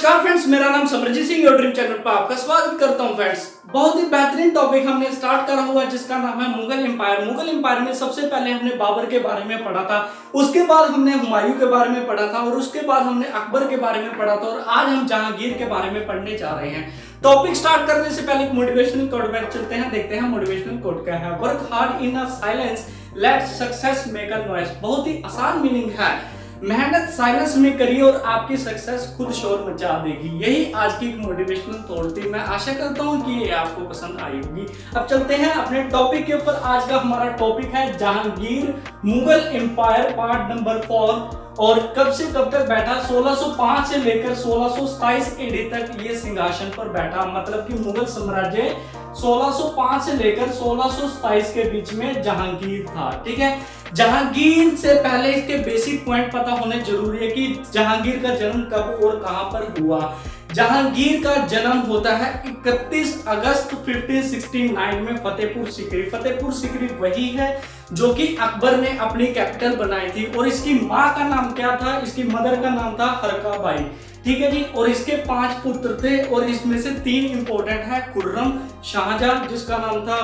नमस्कार फ्रेंड्स, मेरा नाम समरजीत सिंह और ड्रीम चैनल पर आपका स्वागत करता हूं। फ्रेंड्स, बहुत ही बेहतरीन टॉपिक हमने स्टार्ट करा हुआ है जिसका नाम है मुगल एम्पायर। मुगल एम्पायर में सबसे पहले हमने बाबर के बारे में पढ़ा था, उसके बाद हमने हुमायूं के बारे में पढ़ा था और उसके बाद हमने अकबर के बारे में पढ़ा था और आज हम जहांगीर के बारे में पढ़ने जा रहे हैं। टॉपिक स्टार्ट करने से पहले एक मोटिवेशनल कोट में चलते हैं, देखते हैं मोटिवेशनल कोट क्या है। Work hard in a silence, let success make a noise. बहुत ही आसान मीनिंग है, मेहनत साइलेंस में करिए और आपकी सक्सेस खुद शोर मचा देगी। यही आज की मोटिवेशनल थॉट थी। मैं आशा करता हूं कि ये आपको पसंद आई होगी। अब चलते हैं अपने टॉपिक के ऊपर। आज का हमारा टॉपिक है Jahangir Mughal empire part number 4। और कब से कब तक बैठा? 1605 से लेकर 1627 ईडी तक ये सिंहासन पर बैठा। मतलब कि मुगल साम्राज्य 1605 से लेकर 1627 के बीच में जहांगीर था। ठीक है, जहांगीर से पहले इसके बेसिक पॉइंट पता होने जरूरी है कि जहांगीर का जन्म कब और कहां पर हुआ। जहांगीर का जन्म होता है 31 अगस्त 1569 में फतेहपुर सीकरी। फतेहपुर सीकरी वही है जो कि अकबर ने अपनी कैपिटल बनाई थी। और इसकी माँ का नाम क्या था? इसकी मदर का नाम था हरकाबाई। ठीक है जी। और इसके 5 पुत्र थे और इसमें से 3 इंपॉर्टेंट है, खुर्रम, शाहजहां जिसका नाम था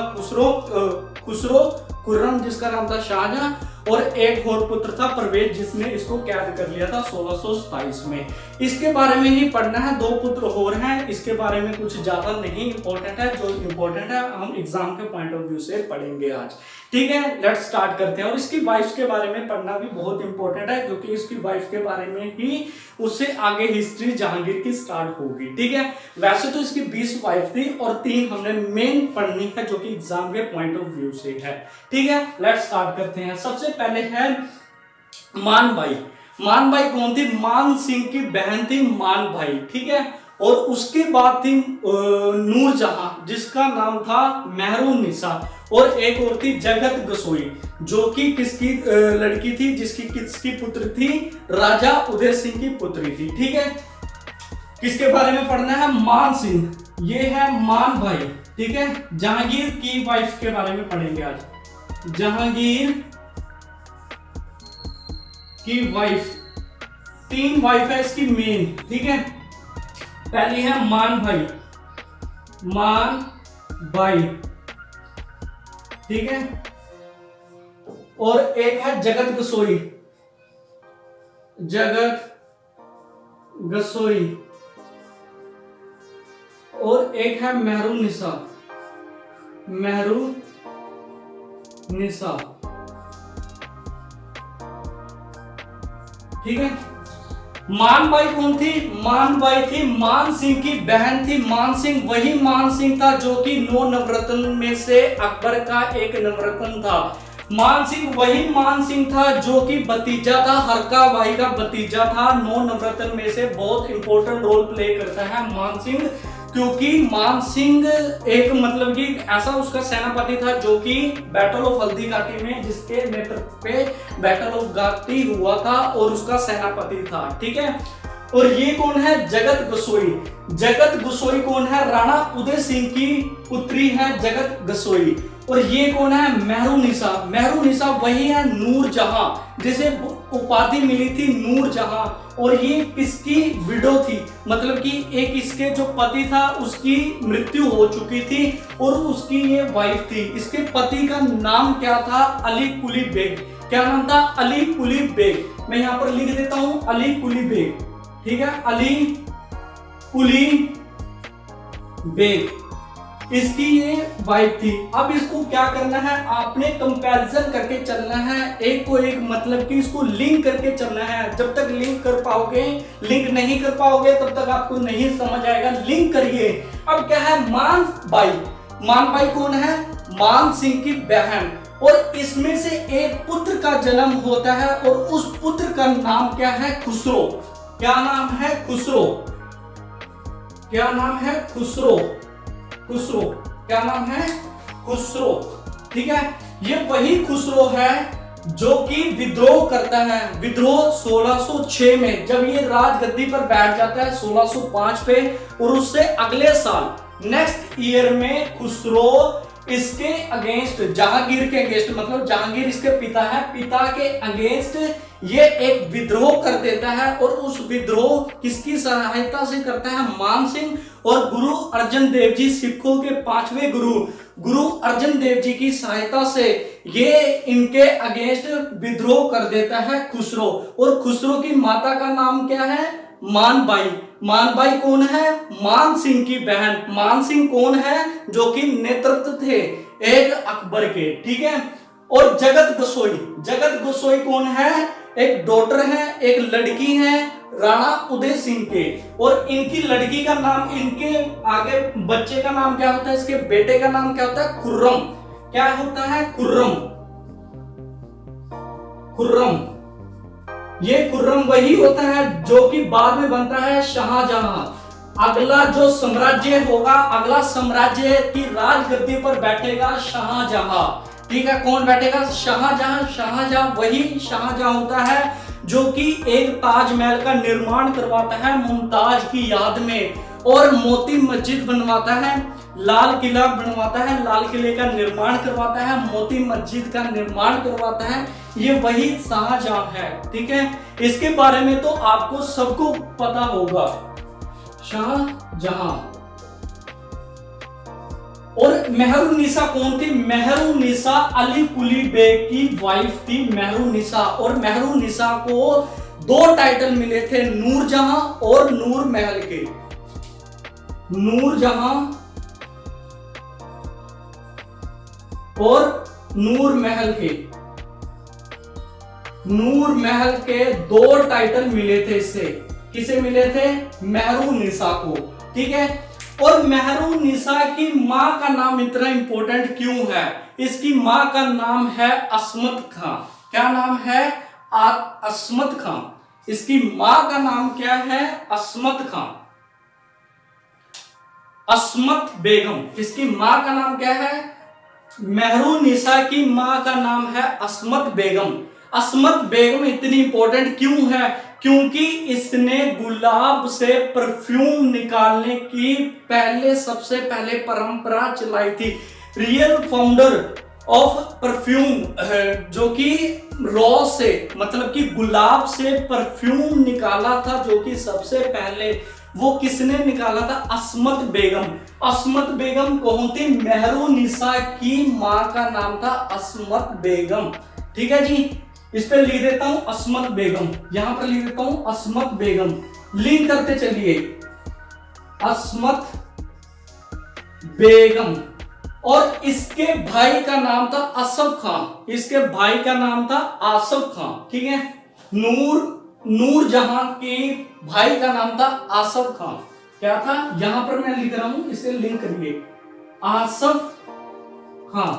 खुर्रम जिसका नाम था शाहजहां, और एक और पुत्र था परवेज जिसने इसको कैद कर लिया था 1627 में। इसके बारे में ही पढ़ना है। 2 पुत्र और हैं, इसके बारे में कुछ ज्यादा नहीं इंपॉर्टेंट है। जो इंपॉर्टेंट है हम एग्जाम के पॉइंट ऑफ व्यू से पढ़ेंगे आज। ठीक है, लेट्स स्टार्ट करते हैं। और इसकी वाइफ के बारे में पढ़ना भी बहुत इंपॉर्टेंट है क्योंकि इसकी वाइफ के बारे में ही उससे आगे हिस्ट्री जहांगीर की स्टार्ट होगी। ठीक है, वैसे तो इसकी 20 वाइफ थी और 3 हमने मेन पढ़नी है जो कि एग्जाम के पॉइंट ऑफ व्यू से है। ठीक है, लेट्स स्टार्ट करते हैं। सबसे पहले है मानबाई। मानबाई कौन थी? मान सिंह की बहन थी मानबाई। ठीक है, और उसके बाद थी नूरजहां जिसका नाम था मेहरुन्निसा, और एक और थी जगत गसोई जो कि किसकी लड़की थी? किसकी पुत्र थी? राजा उदय सिंह की पुत्री थी। ठीक है, किसके बारे में पढ़ना है? मान सिंह, ये है मान भाई। ठीक है, जहांगीर की वाइफ के बारे में पढ़ेंगे आज। जहांगीर की वाइफ, 3 वाइफ है इसकी मेन। ठीक है, पहली है मान बाई। ठीक है, और एक है जगत गसोई, और एक है मेहरुन्निसा। ठीक है, मानबाई कौन थी? मानबाई थी मान सिंह की बहन थी। मान सिंह वही मान सिंह था जो कि 9 नवरत्न में से अकबर का एक नवरत्न था। मान सिंह वही मान सिंह था जो कि भतीजा था, हरकाबाई का भतीजा था। 9 नवरत्न में से बहुत इंपॉर्टेंट रोल प्ले करता है मान सिंह, क्योंकि मान सिंह एक मतलब कि ऐसा उसका सेनापति था जो कि बैटल ऑफ हल्दी घाटी में जिसके नेतृत्व पे बैटल ऑफ घाटी हुआ था और उसका सेनापति था। ठीक है, और ये कौन है? जगत गसोई। जगत गसोई कौन है? राणा उदय सिंह की पुत्री है जगत गसोई। और ये कौन है? मेहरुन्निसा। मेहरुन्निसा वही है नूरजहां जिसे उपाधि मिली थी नूरजहां। और ये किसकी विडो थी? मतलब कि एक इसके जो पति था उसकी मृत्यु हो चुकी थी और उसकी ये वाइफ थी। इसके पति का नाम क्या था? अली कुली बेग। क्या नाम था? अली कुली बेग। मैं यहाँ पर लिख देता हूं अली कुली बेग। ठीक है, अली कुली बेग इसकी ये वाइफ थी। अब इसको क्या करना है? आपने कंपैरिजन करके चलना है, एक को एक, मतलब कि इसको लिंक करके चलना है। जब तक लिंक कर पाओगे, लिंक नहीं कर पाओगे तब तक आपको नहीं समझ आएगा। लिंक करिए। अब क्या है? मानबाई। मानबाई कौन है? मान सिंह की बहन। और इसमें से एक पुत्र का जन्म होता है और उस पुत्र का नाम क्या है? खुसरो। क्या नाम है? खुसरो। क्या नाम है? खुसरो। क्या नाम है? खुसरो। ठीक है, ये वही खुसरो है जो कि विद्रोह करता है। विद्रोह 1606 में जब ये राजगद्दी पर बैठ जाता है 1605 पे, और उससे अगले साल नेक्स्ट ईयर में खुसरो इसके अगेंस्ट, जहांगीर के अगेंस्ट, मतलब जहांगीर इसके पिता है, पिता के अगेंस्ट ये एक विद्रोह कर देता है। और उस विद्रोह किसकी सहायता से करता है? मान सिंह और गुरु अर्जन देव जी, सिखों के 5वें गुरु अर्जन देव जी की सहायता से ये इनके अगेंस्ट विद्रोह कर देता है खुसरो। और खुसरो की माता का नाम क्या है? मानबाई। मानबाई कौन है? मान सिंह की बहन। मान सिंह कौन है? जो कि नेतृत्व थे एक अकबर के, ठीक है। और जगत गोसाई कौन है? एक डॉटर है, एक लड़की है राणा उदय सिंह के। और इनकी लड़की का नाम, इनके आगे बच्चे का नाम क्या होता है? इसके बेटे का नाम क्या होता है? खुर्रम। क्या होता है? खुर्रम। ये खुर्रम वही होता है जो कि बाद में बनता है शाहजहां। अगला जो साम्राज्य होगा, अगला साम्राज्य की राजगद्दी पर बैठेगा शाहजहां, ठीक है। कौन बैठेगा? शाहजहां। शाहजहां वही शाहजहां होता है जो कि एक ताजमहल का निर्माण करवाता है मुमताज की याद में, और मोती मस्जिद बनवाता है, लाल किला बनवाता है, लाल किले का निर्माण करवाता है, मोती मस्जिद का निर्माण करवाता है। ये वही शाहजहां है, ठीक है। इसके बारे में तो आपको सबको पता होगा, शाहजहां। और मेहरुन्निसा कौन थी? मेहरुन्निसा अली कुली बेग की वाइफ थी मेहरुन्निसा। और मेहरुन्निसा को 2 टाइटल मिले थे, नूरजहां और नूर महल के। नूरजहां और नूर महल के, नूर महल के 2 टाइटल मिले थे इससे। किसे मिले थे? मेहरुन्निसा को, ठीक है। और मेहरुन्निसा की मां का नाम इतना इंपॉर्टेंट क्यों है? इसकी मां का नाम है अस्मत खां। क्या नाम है? अस्मत खां। इसकी मां का नाम क्या है? अस्मत खां, अस्मत बेगम। इसकी मां का नाम क्या है? मेहरुन्निसा की मां का नाम है अस्मत बेगम। अस्मत बेगम इतनी इंपॉर्टेंट क्यों है? क्योंकि इसने गुलाब से परफ्यूम निकालने की सबसे पहले परंपरा चलाई थी। रियल फाउंडर ऑफ परफ्यूम, जो कि रोज से, मतलब कि गुलाब से परफ्यूम निकाला था, जो कि सबसे पहले वो किसने निकाला था? अस्मत बेगम। अस्मत बेगम कौन थी? मेहरुन्निसा की मां का नाम था अस्मत बेगम, ठीक है जी। इस पे लिख देता हूं अस्मत बेगम, यहां पर लिख देता हूं अस्मत बेगम। लिंक करते चलिए, अस्मत बेगम। और इसके भाई का नाम था आसफ खां। इसके भाई का नाम था आसफ खां, ठीक है। नूरजहां के भाई का नाम था आसफ खां। क्या था? यहां पर मैं लिख रहा हूं, इसे लिंक करिए, आसफ खां।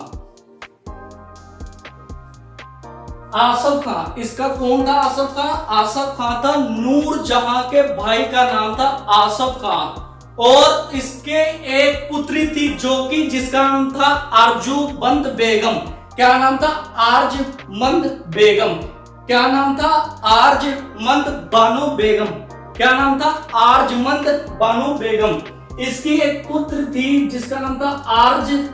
आसफ खां, इसका कौन था? आसफ खां। आसफ खां था नूरजहां के भाई का नाम था आसफ खां। और इसके एक पुत्री थी जो कि जिसका नाम था आरजूमंद बेगम। क्या नाम था? आरजमंद बेगम। क्या नाम था? आरजमंद बानो बेगम। क्या नाम था? आरजमंद बानो बेगम। इसकी एक पुत्र थी जिसका नाम था आरजमंद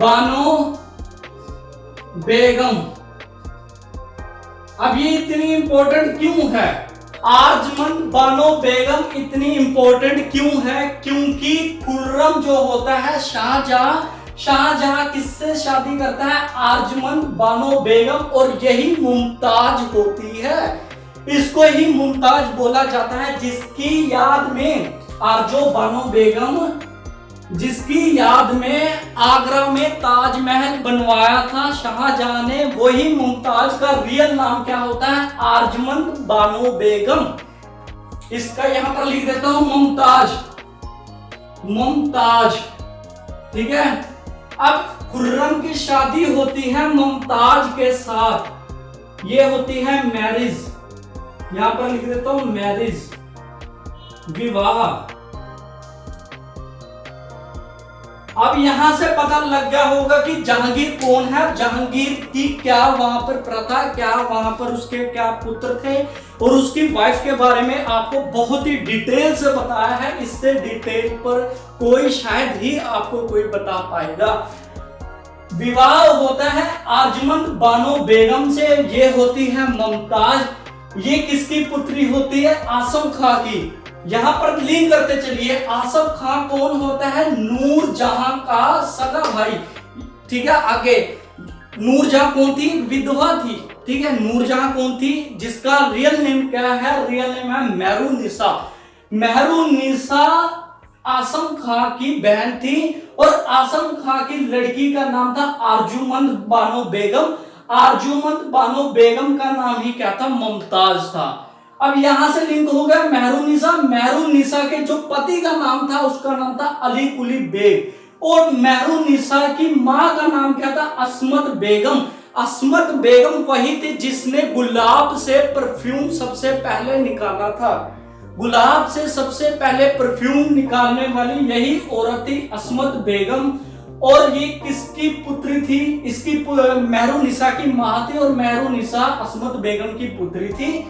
बानो बेगम। अब ये इतनी इंपॉर्टेंट क्यों है? आरजमंद बानो बेगम इतनी इंपॉर्टेंट क्यों है? क्योंकि खुर्रम जो होता है शाहजहां किससे शादी करता है? आरजमंद बानो बेगम। और यही मुमताज होती है, इसको ही मुमताज बोला जाता है, जिसकी याद में आरजो बानो बेगम, जिसकी याद में आगरा में ताजमहल बनवाया था शाहजहां ने, वही मुमताज का रियल नाम क्या होता है? आरजमंद बानो बेगम। इसका यहां पर लिख देता हूं मुमताज, मुमताज, ठीक है। अब खुर्रम की शादी होती है मुमताज के साथ, ये होती है मैरिज, यहां पर लिख देता हूं मैरिज, विवाह। अब यहां से पता लग गया होगा कि जहांगीर कौन है, जहांगीर की क्या वहां पर प्रथा, क्या वहां पर उसके क्या पुत्र थे, और उसकी वाइफ के बारे में आपको बहुत ही डिटेल से बताया है। इससे डिटेल पर कोई शायद ही आपको कोई बता पाएगा। विवाह होता है अर्जुमंद बानो बेगम से, ये होती है मुमताज। ये किसकी पुत्री होती है? आसफ खां की। यहां पर लिंक करते चलिए, आसफ खां कौन होता है? नूरजहां का सगा भाई। ठीक है, आगे नूरजहां कौन थी? विधवा थी। ठीक है, नूरजहां कौन थी? जिसका रियल नेम क्या है? रियल नेम है मेहरुन्निसा। मेहरुन्निसा आसम खां की बहन थी, और आसम खां की लड़की का नाम था अर्जुमंद बानो बेगम। अर्जुमंद बानो बेगम का नाम ही क्या था? मुमताज था। अब यहां से लिंक हो गया मेहरुन्निसा। मेहरुन्निसा के जो पति का नाम था उसका नाम था अली कुली बेग, और मेहरुन्निसा की मां का नाम क्या था? अस्मत बेगम। अस्मत बेगम वही थी जिसने गुलाब से परफ्यूम सबसे पहले निकाला था। गुलाब से सबसे पहले परफ्यूम निकालने वाली यही औरत थी अस्मत बेगम। और ये किसकी पुत्री थी? इसकी मेहरुन्निसा की मां थी, और मेहरुन्निसा अस्मत बेगम की पुत्री थी।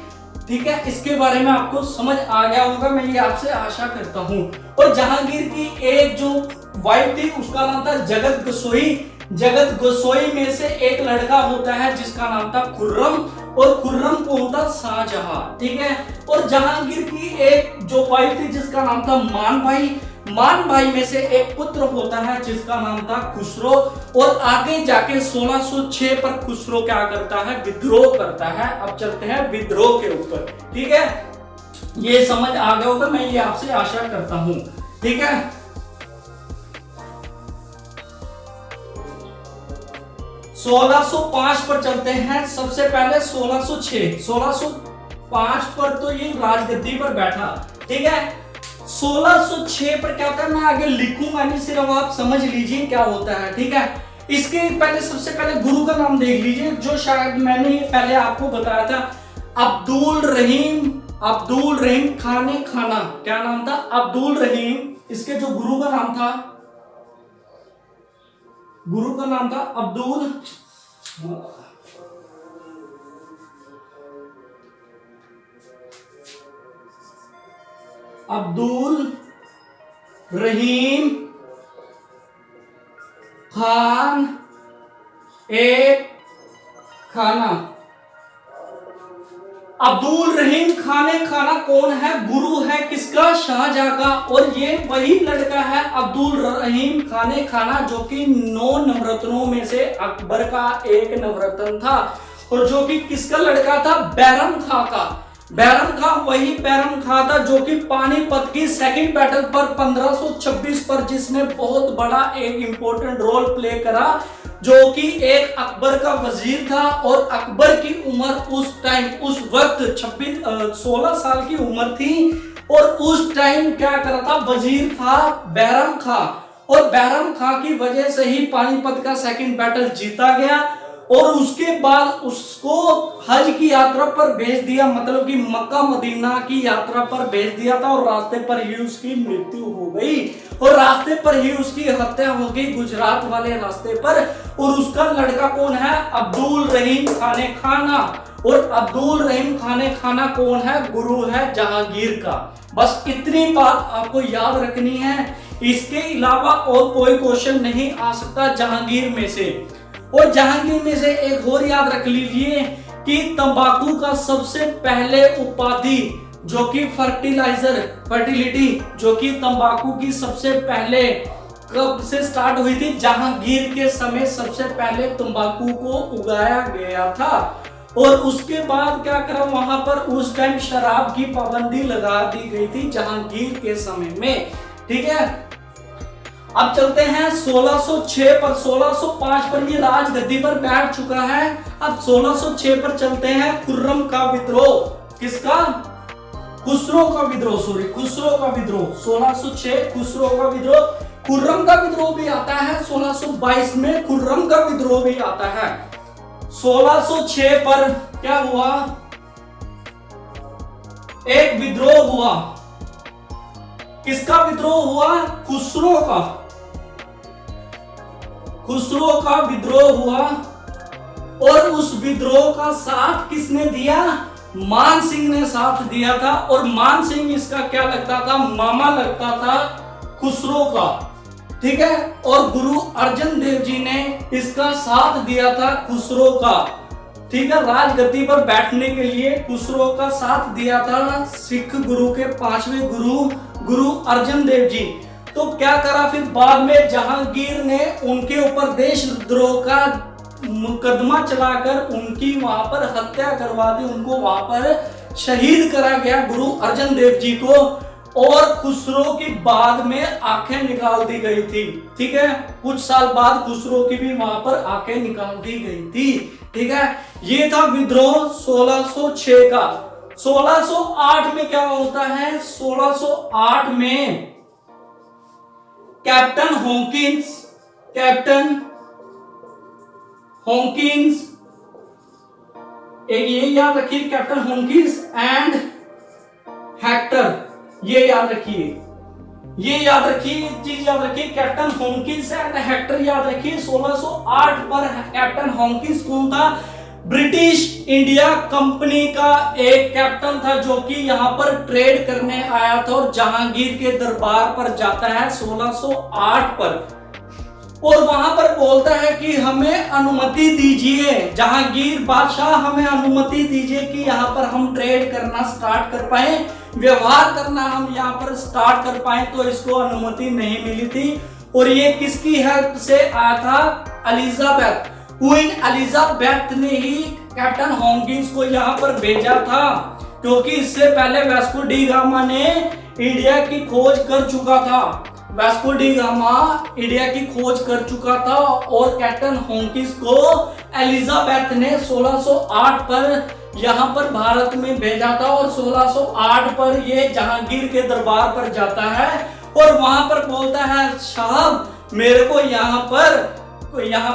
ठीक है, इसके बारे में आपको समझ आ गया होगा, मैं ये आपसे आशा करता हूं। और जहांगीर की एक जो वाइफ थी उसका नाम था जगत गोसाई। जगत गोसाई में से एक लड़का होता है जिसका नाम था खुर्रम, और खुर्रम कौन था? शाहजहां। ठीक है, और जहांगीर की एक जो वाइफ थी जिसका नाम था मान भाई। मान भाई में से एक पुत्र होता है जिसका नाम था खुसरो, और आगे जाके 1606 पर खुसरो क्या करता है? विद्रोह करता है। अब चलते हैं विद्रोह के ऊपर। ठीक है, ये समझ आ गया होगा, मैं ये आपसे आशा करता हूं। ठीक है, 1605 पर चलते हैं। सबसे पहले 1605 पर तो ये राजगद्दी पर बैठा। ठीक है, 1606 पर क्या होता है मैं आगे लिखूंगा नहीं, सिर्फ आप समझ लीजिए क्या होता है। ठीक है, इसके पहले सबसे पहले गुरु का नाम देख लीजिए, जो शायद मैंने पहले आपको बताया था, अब्दुल रहीम। अब्दुल रहीम खाने खाना, क्या नाम था? अब्दुल रहीम। इसके जो गुरु का नाम था, गुरु का नाम था अब्दुल रहीम खान एक खाना। अब्दुल रहीम खाने खाना कौन है? गुरु है किसका? शाहजहां का। और ये वही लड़का है अब्दुल रहीम खाने खाना जो कि 9 नवरत्नों में से अकबर का एक नवरत्न था, और जो कि किसका लड़का था? बैरम खां का। बैरम खां वही बैरम खां था जो कि पानीपत की सेकंड बैटल पर 1526 पर जिसने बहुत बड़ा एक इंपॉर्टेंट रोल प्ले करा, जो कि एक अकबर का वजीर था। और अकबर की उम्र उस टाइम उस वक्त 16 साल की उम्र थी, और उस टाइम क्या करा था? वजीर था बैरम खां, और बैरम खां की वजह से ही पानीपत का सेकंड बैटल जीता गया। और उसके बाद उसको हज की यात्रा पर भेज दिया, मतलब कि मक्का मदीना की यात्रा पर भेज दिया था, और रास्ते पर ही उसकी मृत्यु हो गई, और रास्ते पर ही उसकी हत्या हो गई गुजरात वाले रास्ते पर। और उसका लड़का कौन है? अब्दुल रहीम खाने खाना। और अब्दुल रहीम खाने खाना कौन है? गुरु है जहांगीर का। बस इतनी बात आपको याद रखनी है, इसके अलावा और कोई क्वेश्चन नहीं आ सकता जहांगीर में से। और जहांगीर में से एक और याद रख लीजिए कि तंबाकू का सबसे पहले उपाधि जो कि फर्टिलिटी जो कि तंबाकू की सबसे पहले कब से स्टार्ट हुई थी? जहांगीर के समय सबसे पहले तंबाकू को उगाया गया था। और उसके बाद क्या करा वहां पर? उस टाइम शराब की पाबंदी लगा दी गई थी जहांगीर के समय में। ठीक है, अब चलते हैं 1606 पर। 1605 पर ये राजगद्दी पर बैठ चुका है। अब 1606 पर चलते हैं। खुर्रम का विद्रोह। किसका? खुसरो का विद्रोह, सॉरी खुसरो का विद्रोह। 1606 खुसरो का विद्रोह। खुर्रम का विद्रोह भी आता है 1622 में, खुर्रम का विद्रोह भी आता है। 1606 पर क्या हुआ? एक विद्रोह हुआ। किसका विद्रोह हुआ? खुसरो का। खुसरो का विद्रोह हुआ और उस विद्रोह का साथ किसने दिया? मान सिंह ने साथ दिया था। और मान सिंह इसका क्या लगता था? मामा लगता था खुसरो का, ठीक है। और गुरु अर्जन देव जी ने इसका साथ दिया था खुसरो का, ठीक है। राजगद्दी पर बैठने के लिए खुसरो का साथ दिया था सिख गुरु के 5वें गुरु अर्जन देव जी। तो क्या करा फिर बाद में जहांगीर ने उनके ऊपर देशद्रोह का मुकदमा चलाकर उनकी वहां पर हत्या करवा दी, उनको वहां पर शहीद करा गया गुरु अर्जन देव जी को। और खुसरो की बाद में आंखें निकाल दी गई थी, ठीक है। कुछ साल बाद खुसरो की भी वहां पर आंखें निकाल दी गई थी, ठीक है। ये था विद्रोह 1606 का। 1608 में क्या होता है? 1608 में कैप्टन हॉकिंस, एक ये याद रखिए, कैप्टन हॉकिंस एंड हेक्टर, ये याद रखिए, चीज याद रखिए, कैप्टन हॉकिंस एंड हेक्टर याद रखिए। 1608 पर कैप्टन हॉकिंस कौन था? ब्रिटिश इंडिया कंपनी का एक कैप्टन था जो कि यहाँ पर ट्रेड करने आया था और जहांगीर के दरबार पर जाता है 1608 पर, और वहां पर बोलता है कि हमें अनुमति दीजिए, जहांगीर बादशाह हमें अनुमति दीजिए कि यहाँ पर हम ट्रेड करना स्टार्ट कर पाए, व्यवहार करना हम यहाँ पर स्टार्ट कर पाए। तो इसको अनुमति नहीं मिली थी। और ये किसकी हेल्प से आया था? एलिजाबेथ, क्वीन एलिजाबेथ ने ही कैप्टन हॉकिंस को यहाँ पर भेजा था, क्योंकि इससे पहले वास्को डी गामा ने इंडिया की खोज कर चुका था। वास्को डी गामा इंडिया की खोज कर चुका था और कैप्टन हॉकिंस को एलिजाबेथ ने 1608 पर यहाँ पर भारत में भेजा था। और 1608 पर ये जहांगीर के दरबार पर जाता है और वहां पर बोलता है, साहब मेरे को यहाँ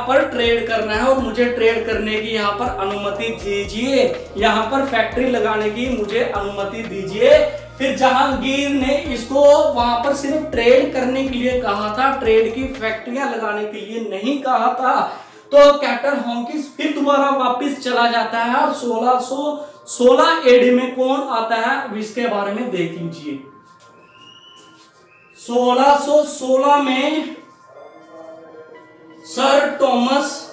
पर ट्रेड करना है और मुझे ट्रेड करने की यहाँ पर अनुमति दीजिए, यहाँ पर फैक्ट्री लगाने की मुझे अनुमति दीजिए। फिर जहांगीर ने इसको वहां पर सिर्फ ट्रेड करने के लिए कहा था, ट्रेड की फैक्ट्रियां लगाने के लिए नहीं कहा था। तो कैप्टन हॉकिंस फिर दोबारा वापस चला जाता है और 1616 एडी में कौन आता है इसके बारे में देख लीजिए। 1616 में सर टॉमस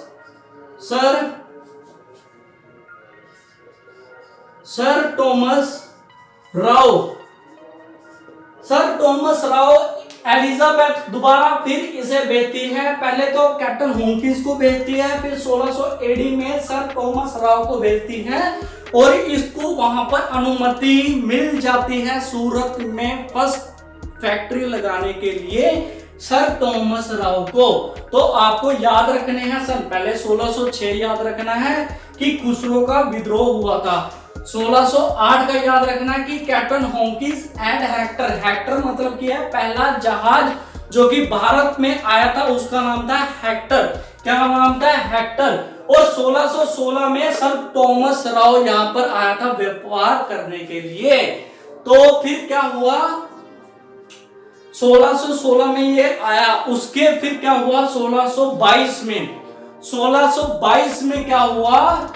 राव एलिजाबेथ दोबारा फिर इसे भेजती है। पहले तो कैप्टन हॉकिंस को भेजती है, फिर 1600 एडी में सर टॉमस राव को भेजती है और इसको वहां पर अनुमति मिल जाती है सूरत में फर्स्ट फैक्ट्री लगाने के लिए सर टॉमस राव को। तो आपको याद रखने हैं सन, पहले 1606 याद रखना है कि खुसरो का विद्रोह हुआ था। 1608 का याद रखना कि कैप्टन हॉकिंस एंड हेक्टर मतलब क्या है? पहला जहाज जो कि भारत में आया था उसका नाम था हेक्टर। क्या नाम था? हेक्टर। और 1616 में सर टॉमस राव यहाँ पर आया था व्यापार करने के लिए। तो फिर क्या हुआ? 1616 में ये आया, उसके फिर क्या हुआ? 1622 में क्या हुआ?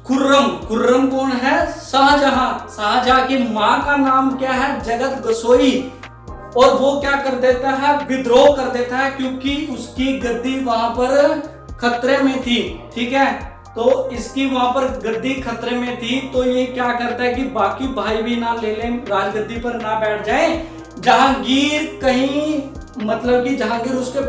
खुर्रम कौन है? शाहजहां की माँ का नाम क्या है? जगत गोसाई। और वो क्या कर देता है? विद्रोह कर देता है, क्योंकि उसकी गद्दी वहां पर खतरे में थी, ठीक है। तो इसकी वहां पर गद्दी खतरे में थी, तो ये क्या करता है कि बाकी भाई भी ना ले लें, राजगद्दी पर ना बैठ जाए। जहांगीर कहीं मतलब कि जहांगीर उसके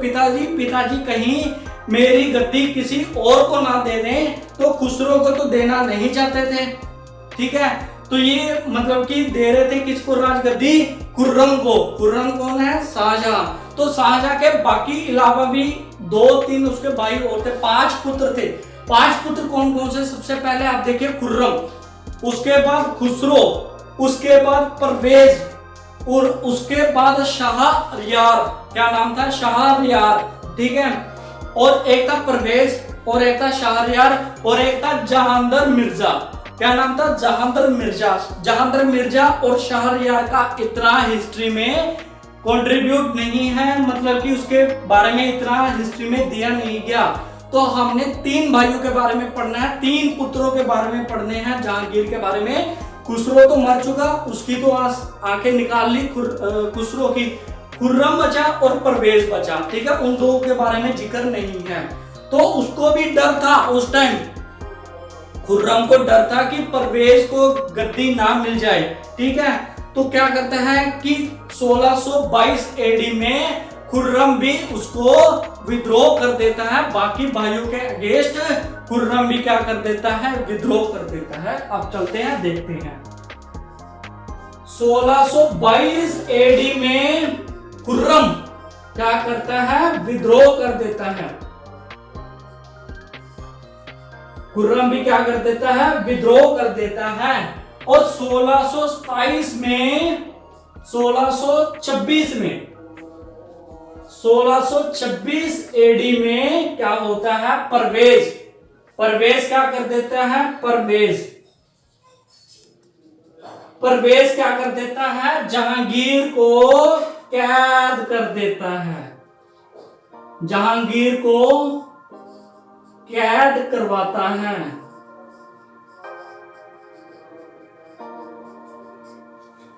पिताजी कहीं मेरी गद्दी किसी और को ना दे दें, तो खुसरो को तो देना नहीं चाहते थे, ठीक है। तो ये मतलब कि दे रहे थे किसको राजगद्दी? खुर्रम को। खुर्रम कौन है? शाहजहां। तो शाहजहां के बाकी अलावा भी 2-3 उसके भाई और थे, 5 पुत्र थे। 5 पुत्र कौन कौन से? सबसे पहले आप देखिए खुर्रम, उसके बाद खुसरो, उसके बाद परवेज और उसके बाद शाहरियार। क्या नाम था? शाहरियार, ठीक है। और एक था परवेज और एक था शाहरियार और एक था जहांदर मिर्जा। क्या नाम था? जहांदर मिर्जा और शाहरियार का इतना हिस्ट्री में कंट्रीब्यूट नहीं है, मतलब कि उसके बारे में इतना हिस्ट्री में दिया नहीं गया। तो हमने 3 भाइयों के बारे में पढ़ना है, 3 पुत्रों के बारे में पढ़ने हैं जहांगीर के बारे में। खुसरो तो मर चुका, उसकी तो आंखें निकाल ली खुसरो की। खुर्रम बचा और परवेज बचा, ठीक है, उन दो के बारे में जिक्र नहीं है। तो उसको भी डर था उस टाइम, खुर्रम को डर था कि परवेज को गद्दी ना मिल जाए, ठीक है। तो क्या करता है कि 1622 एडी में खुर्रम भी उसको विद्रोह कर देता है, बाकी भाइयों के अगेंस्ट खुर्रम भी क्या कर देता है, विद्रोह कर देता है। अब चलते हैं देखते हैं। 1622 एडी में खुर्रम क्या करता है, विद्रोह कर देता है। खुर्रम भी क्या कर देता है, विद्रोह कर देता है। और 1626 में 1626 एडी में क्या होता है, परवेज क्या कर देता है, परवेज क्या कर देता है, जहांगीर को कैद कर देता है, जहांगीर को कैद करवाता है।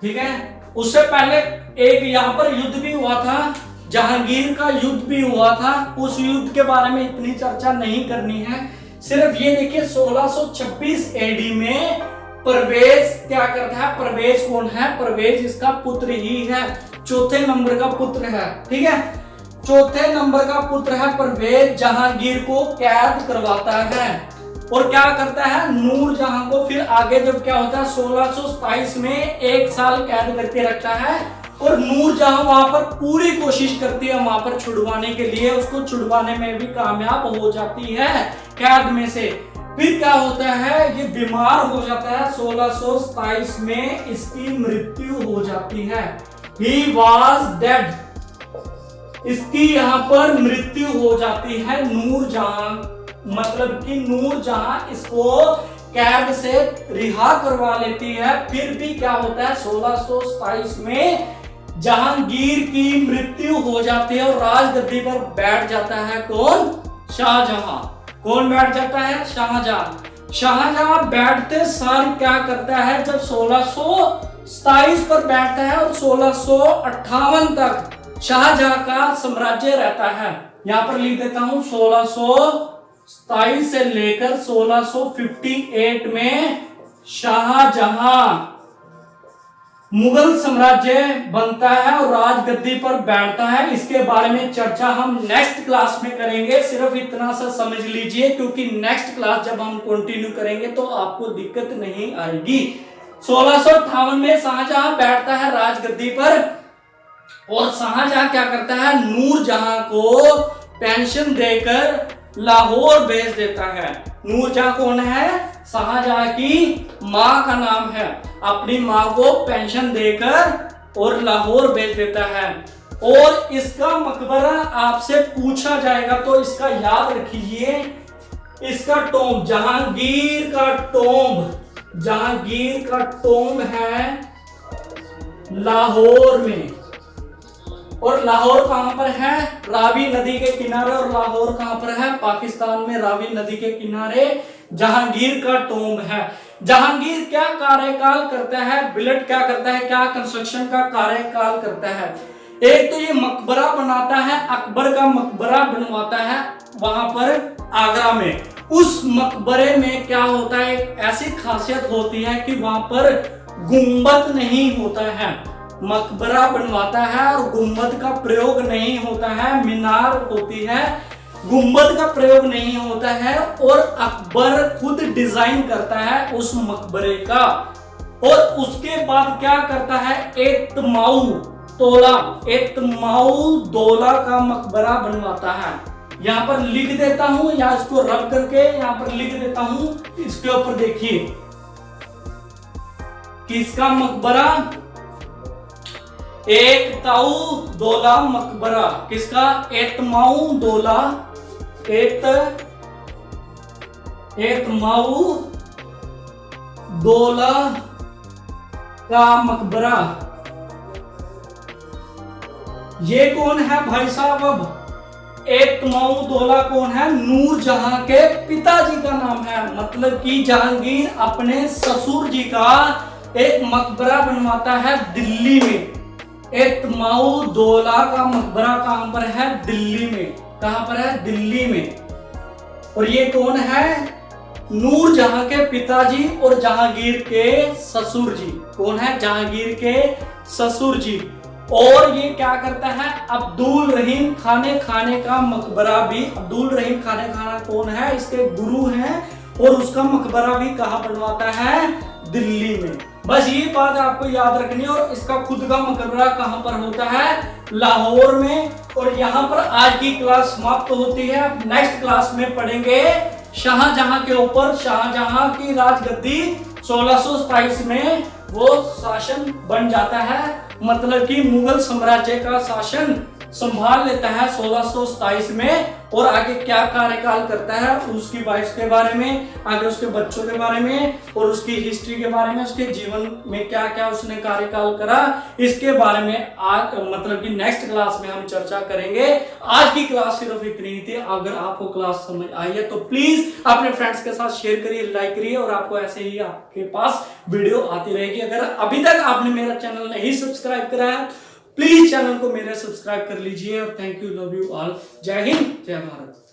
ठीक है, उससे पहले एक यहां पर युद्ध भी हुआ था, जहांगीर का युद्ध भी हुआ था। उस युद्ध के बारे में इतनी चर्चा नहीं करनी है, सिर्फ ये देखिए 1626 एडी में परवेज क्या करता है। परवेज कौन है, परवेज इसका पुत्र ही है, चौथे नंबर का पुत्र है, ठीक है, चौथे नंबर का पुत्र है परवेज। जहांगीर को कैद करवाता है और क्या करता है, नूरजहां को फिर आगे जब क्या होता है 1627 में 1 साल कैद करके रखता है। और नूरजहां वहां पर पूरी कोशिश करती है वहां पर छुड़वाने के लिए, उसको छुड़वाने में भी कामयाब हो जाती है कैद में से। फिर क्या होता है, ये बीमार हो जाता है, 1627 में इसकी मृत्यु हो जाती है। He was dead, इसकी यहाँ पर मृत्यु हो जाती है। नूरजहां मतलब कि नूरजहां इसको कैद से रिहा करवा लेती है। फिर भी क्या होता है 1627 में जहांगीर की मृत्यु हो जाती है और राजगद्दी पर बैठ जाता है कौन, शाहजहां। कौन बैठ जाता है, शाहजहां। शाहजहां बैठते सार क्या करता है, जब 1627 पर बैठता है और 1658 तक शाहजहां का साम्राज्य रहता है। यहां पर लिख देता हूं 1627 से लेकर 1658 में शाहजहां मुगल साम्राज्य बनता है और राजगद्दी पर बैठता है। इसके बारे में चर्चा हम नेक्स्ट क्लास में करेंगे, सिर्फ इतना सा समझ लीजिए, क्योंकि नेक्स्ट क्लास जब हम कंटिन्यू करेंगे तो आपको दिक्कत नहीं आएगी। 1658 में शाहजहां बैठता है राजगद्दी पर और शाहजहां क्या करता है, नूरजहां को पेंशन देकर लाहौर भेज देता है। नूरजहां कौन है, शाहजहां की मां का नाम है। अपनी मां को पेंशन देकर और लाहौर भेज देता है। और इसका मकबरा आपसे पूछा जाएगा तो इसका याद रखिए, इसका टॉम्ब जहांगीर का टॉम्ब है लाहौर में। और लाहौर कहां पर है, रावी नदी के किनारे। और लाहौर कहां पर है, पाकिस्तान में रावी नदी के किनारे जहांगीर का टॉम्ब है। जहांगीर क्या कार्यकाल करता है, बिल्ड क्या करता है, क्या कंस्ट्रक्शन का कार्यकाल करता है। एक तो ये मकबरा बनाता है, अकबर का मकबरा बनवाता है वहां पर आगरा में। उस मकबरे में क्या होता है, एक ऐसी खासियत होती है कि वहां पर गुंबद नहीं होता है। मकबरा बनवाता है और गुंबद का प्रयोग नहीं होता है, मीनार होती है, गुंबद का प्रयोग नहीं होता है। और अकबर खुद डिजाइन करता है उस मकबरे का। और उसके बाद क्या करता है, एतमाऊ दौला का मकबरा बनवाता है। यहां पर लिख देता हूं, या इसको रब करके यहां पर लिख देता हूं। इसके ऊपर देखिए किसका मकबरा, एतमाऊ दौला मकबरा। किसका, एतमाऊ दौला, एतमाऊ दौला का मकबरा। ये कौन है भाई साहब? अब एतमाउद्दौला कौन है? नूरजहां के पिताजी का नाम है। मतलब कि जहांगीर अपने ससुर जी का एक मकबरा बनवाता है दिल्ली में। एतमाउद्दौला का मकबरा कहां पर है? दिल्ली में। कहां पर है? दिल्ली में। और ये कौन है? नूरजहां के पिताजी और जहांगीर के ससुर जी। कौन है? जहांगीर के ससुर जी। और ये क्या करता है? अब्दुल रहीम खाने खाने का मकबरा भी। अब्दुल रहीम खाने खाना कौन है? इसके गुरु हैं। और उसका मकबरा भी कहां बनवाता है? दिल्ली में। बस ये बात आपको याद रखनी है। और इसका खुद का मकबरा कहां पर होता है? लाहौर में। और यहाँ पर आज की क्लास समाप्त होती है। अब नेक्स्ट क्लास में पढ़ेंगे शाहजहां के ऊपर। शाहजहां की राजगद्दी 1627 में वो शासन बन जाता है। मतलब कि मुगल साम्राज्य का शासन संभाल लेता है 1627 में। और आगे क्या कार्यकाल करता है, उसकी वाइफ के बारे में, आगे उसके बच्चों के बारे में, और उसकी हिस्ट्री के बारे में, उसके जीवन में क्या क्या उसने कार्यकाल करा, इसके बारे में आज मतलब कि नेक्स्ट क्लास में हम चर्चा करेंगे। आज की क्लास सिर्फ इतनी ही थी। अगर आपको क्लास समझ आई है तो प्लीज अपने फ्रेंड्स के साथ शेयर करिए, लाइक करिए, और आपको ऐसे ही आपके पास वीडियो आती रहेगी। अगर अभी तक आपने मेरा चैनल नहीं सब्सक्राइब करा है, प्लीज चैनल को मेरा सब्सक्राइब कर लीजिए। और thank you, love you all. जय हिंद, जय भारत।